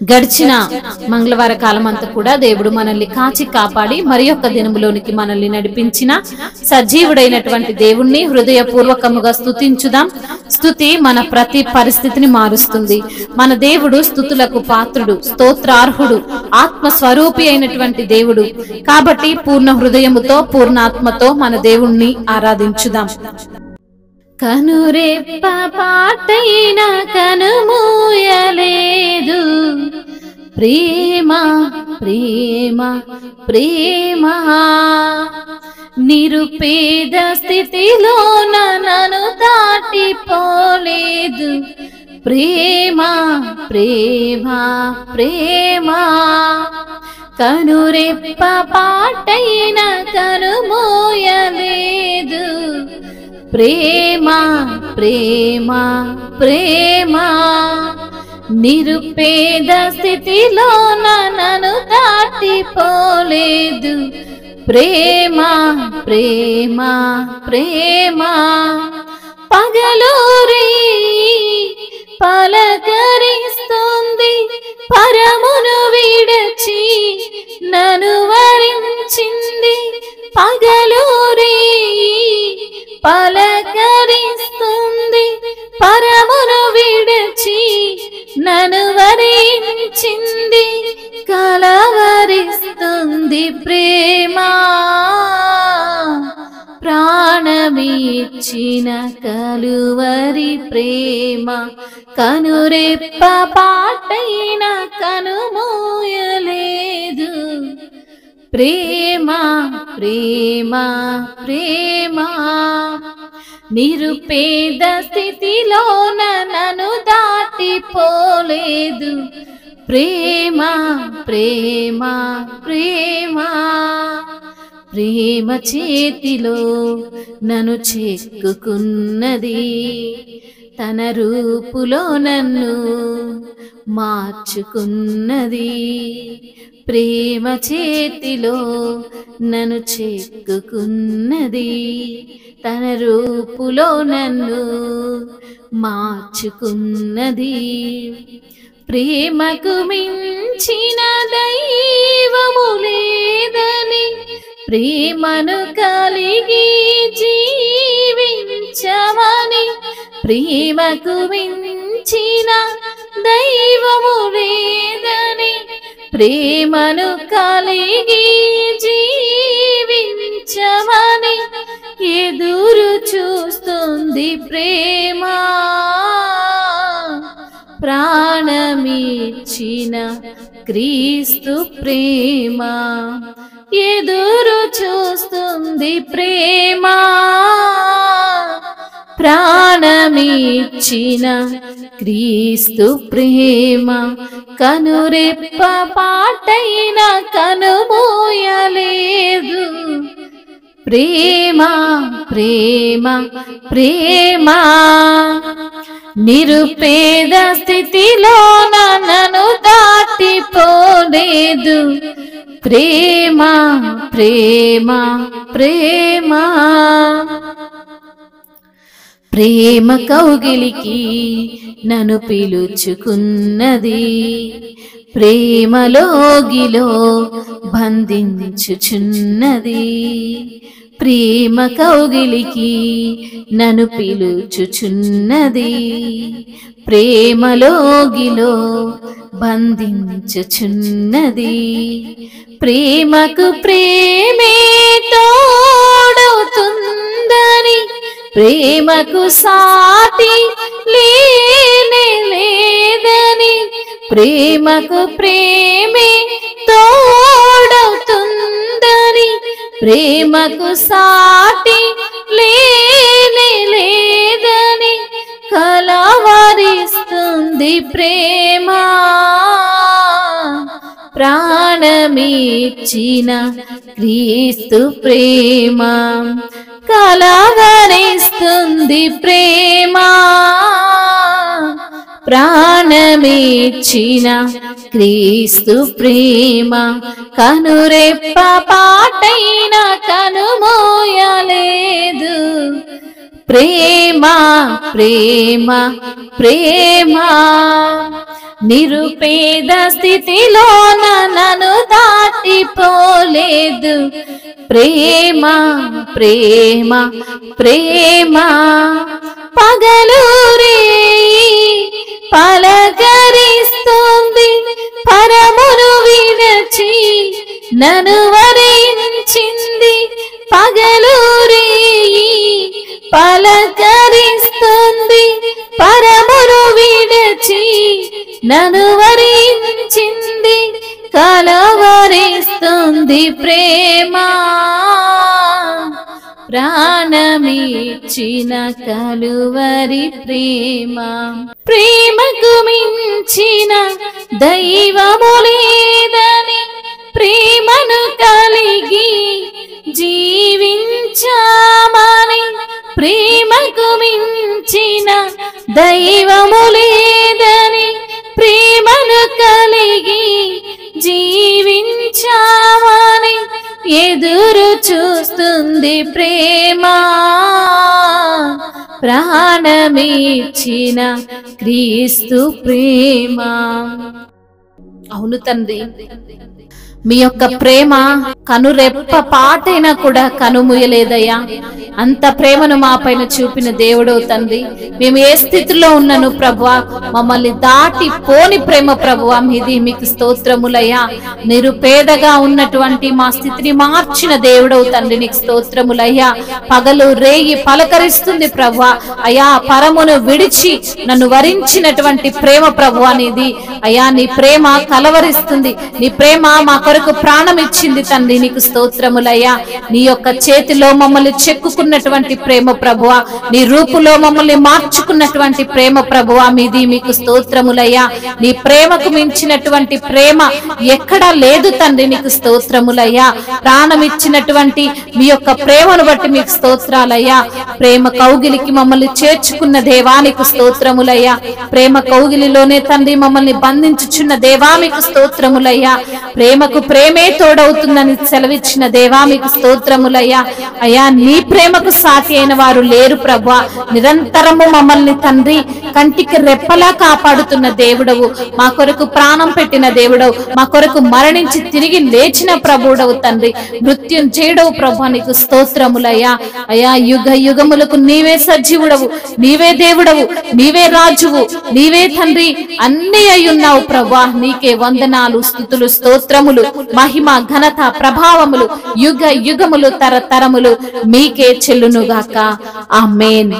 గడిచిన మంగళవార కాలం అంతా కూడా దేవుడు మనల్ని కాచి కాపాడి మరి యొక్క దినములోనికి మనల్ని నడిపించిన సజీవుడైనటువంటి దేవుణ్ణి హృదయపూర్వకముగా స్తుతించుదాం. స్తుతి మన ప్రతి పరిస్థితిని మారుస్తుంది. మన దేవుడు స్తుతులకు పాత్రుడు, స్తోత్రార్హుడు, ఆత్మస్వరూపి అయినటువంటి దేవుడు. కాబట్టి పూర్ణ హృదయముతో పూర్ణాత్మతో మన దేవుణ్ణి ఆరాధించుదాం. కనురెప్ప పాటైన కనుమూయలేదు, ప్రేమ ప్రేమ ప్రేమ. నిరుపేద స్థితిలో నన్ను దాటిపోలేదు, ప్రేమ ప్రేమ ప్రేమ. కనురెప్ప పాటైన కనుమూయలేదు, ప్రేమ ప్రేమ ప్రేమ. నిరుపేద స్థితిలో నన్ను దాటిపోలేదు, ప్రేమ ప్రేమ ప్రేమ. పగలూరి పలకరిస్తుంది, పరమును విడచి నన్ను వరించింది. పగలూరి పలకరిస్తుంది, పరమును విడచి నన్ను వరించింది. కలవరిస్తుంది ప్రేమ, ప్రాణమిచ్చిన కలువరి ప్రేమ. కనురెప్ప పాటైన కనుమూయలేదు, ప్రేమ ప్రేమ ప్రేమ. నిరుపేద స్థితిలో నన్ను దాటిపోలేదు, ప్రేమ ప్రేమ ప్రేమ. ప్రేమ చేతిలో నన్ను చెక్కుకున్నది, తన రూపులో నన్ను మార్చుకున్నది. ప్రేమ చేతిలో నన్ను చెక్కుకున్నది, తన రూపులో నన్ను మార్చుకున్నది. ప్రేమకు మించిన దైవము లేదని, ప్రేమను కలిగి జీవించమని. ప్రేమకు మించిన దైవము లేదని, ప్రేమను కలిగి జీవించమని ఎదురు చూస్తుంది ప్రేమ. ప్రాణమిచ్చిన క్రీస్తు ప్రేమ ఎదురు చూస్తుంది ప్రేమ. ప్రాణమిచ్చిన క్రీస్తు ప్రేమ. కనురెప్ప పాటైన కనుమూయలేదు, ప్రేమ ప్రేమ ప్రేమ. నిరుపేద స్థితిలో నన్ను దాటిపోలేదు, ప్రేమ ప్రేమ ప్రేమ. ప్రేమ కౌగిలికి నన్ను పిలుచుకున్నది, ప్రేమలోగిలో బంధించుచున్నది. ప్రేమ కౌగిలికి నన్ను పిలుచుచున్నది, ప్రేమలోగిలో బంధించుచున్నది. ప్రేమకు ప్రేమే తోడవుతుందని, ప్రేమకు సాటి లేనే లేదని. ప్రేమకు ప్రేమే తోడవుతుందని, ప్రేమకు సాటి లేనే లేదని. కలవరిస్తుంది ప్రేమ, ప్రాణమిచ్చిన క్రీస్తు ప్రేమ. కలవరిస్తుంది ప్రేమ, ప్రాణమిచ్చిన క్రీస్తు ప్రేమ. కనురెప్ప పాటైన కనుమూయలేదు, ప్రేమ ప్రేమ ప్రేమ. నిరుపేద స్థితిలోన నన్ను దాటిపోలేదు. ప్రేమ ప్రేమ ప్రేమ పగలూరే పలకరిస్తుంది. పరమును విడచి నన్ను వరించింది. పగలూరే పలకరిస్తుంది. పరమును విడచి నన్ను వరించింది. కలవరిస్తుంది ప్రేమ. ప్రాణమిచ్చిన కలువరి ప్రేమ. ప్రేమకు మించిన దైవము లేదని ప్రేమను కలిగి జీవించామని. ప్రేమకు మించిన దైవము లేదని ప్రేమను కలిగి జీవించామని ఎదురు చూస్తుంది ప్రేమ. ప్రాణమిచ్చిన క్రీస్తు ప్రేమ. అవును తండ్రి, మీ యొక్క ప్రేమ కనురెప్ప పాటైనా కూడా కనుమూయలేదయ్యా. అంత ప్రేమను మా పైన చూపిన దేవుడవు తండ్రి. మేము ఏ స్థితిలో ఉన్నాను ప్రభువా, మమ్మల్ని దాటి పోని ప్రేమ ప్రభువా మీది. మీకు స్తోత్రములయ్యా. నిరుపేదగా ఉన్నటువంటి మా స్థితిని మార్చిన దేవుడవు తండ్రి, నీకు స్తోత్రములయ్యా. పగలు రేయి పలకరిస్తుంది ప్రభువా అయ్యా. పరమును విడిచి నన్ను వరించినటువంటి ప్రేమ ప్రభువా నీది అయ్యా. నీ ప్రేమ కలవరిస్తుంది. నీ ప్రేమ మా కొరకు ప్రాణం ఇచ్చింది తండ్రి, నీకు స్తోత్రములయ్యా. నీ యొక్క చేతిలో మమ్మల్ని చెక్కుకున్నటువంటి ప్రేమ ప్రభువా, నీ రూపులో మమ్మల్ని మార్చుకున్నటువంటి ప్రేమ ప్రభువా మీది. మీకు స్తోత్రములయ్యా. నీ ప్రేమకు మించినటువంటి ప్రేమ ఎక్కడా లేదు తండ్రి, నీకు స్తోత్రములయ్యా. ప్రాణం ఇచ్చినటువంటి మీ యొక్క ప్రేమను బట్టి మీకు స్తోత్రాలయ్యా. ప్రేమ కౌగిలికి మమ్మల్ని చేర్చుకున్న దేవా నీకు స్తోత్రములయ్యా. ప్రేమ కౌగిలిలోనే తండ్రి మమ్మల్ని బంధించుచున్న దేవా మీకు స్తోత్రములయ్యా. ప్రేమకు ప్రేమే తోడవుతుందని సెలవిచ్చిన దేవా మీకు స్తోత్రములయ్యా. అయ్యా, నీ ప్రేమకు సాటి అయిన వారు లేరు ప్రభువా. నిరంతరము మమ్మల్ని తండ్రి కంటికి రెప్పలా కాపాడుతున్న దేవుడవు, మా కొరకు ప్రాణం పెట్టిన దేవుడవు, మా కొరకు మరణించి తిరిగి లేచిన ప్రభుడవు తండ్రి, మృత్యుంజయుడవు ప్రభువా నీకు స్తోత్రములయ్యా. అయ్యా, యుగ యుగములకు నీవే సజీవుడవు, నీవే దేవుడవు, నీవే రాజువు, నీవే తండ్రి అన్ని అయ్యున్నావు ప్రభువా. నీకే వందనాలు, స్తుతులు, స్తోత్రములు, మహిమ, ఘనత, ప్రభావములు యుగ యుగములు తరతరములు మీకే చెల్లునుగాక. ఆమేన్.